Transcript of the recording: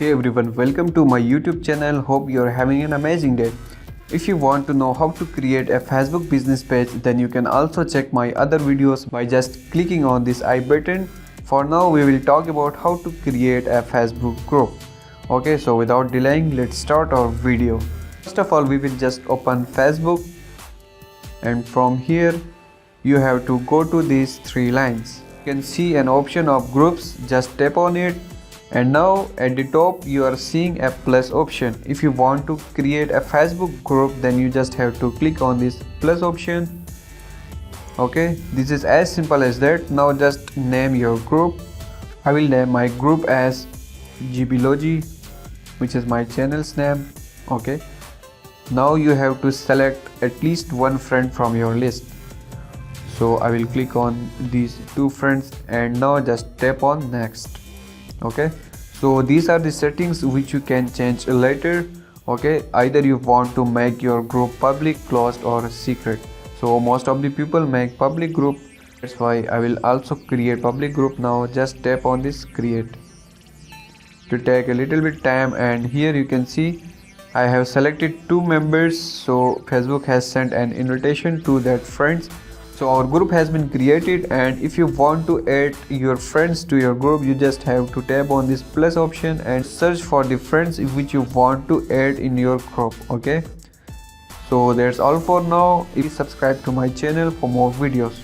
Hey everyone, welcome to my YouTube channel. Hope you're having an amazing day. If you want to know how to create a Facebook business page, then you can also check my other videos by just clicking on this I button. For now, we will talk about how to create a Facebook group. Okay, so without delaying, let's start our video. First of all, we will just open Facebook, and from here you have to go to these three lines. You can see an option of groups, just tap on it, and now at the top you are seeing a plus option. If you want to create a Facebook group, then you just have to click on this plus option. Okay, this is as simple as that. Now just name your group. I will name my group as Logy, which is my channel's name. Okay, now you have to select at least one friend from your list. So I will click on these two friends and now just tap on next. Okay, so these are the settings which you can change later. Okay, either you want to make your group public, closed or secret. So most of the people make public group, that's why I will also create public group. Now just tap on this create. To take a little bit time, and here you can see I have selected 2 members, so Facebook has sent an invitation to that friends. So our group has been created, and if you want to add your friends to your group, you just have to tap on this plus option and search for the friends which you want to add in your group. Okay, so that's all for now. Please subscribe to my channel for more videos.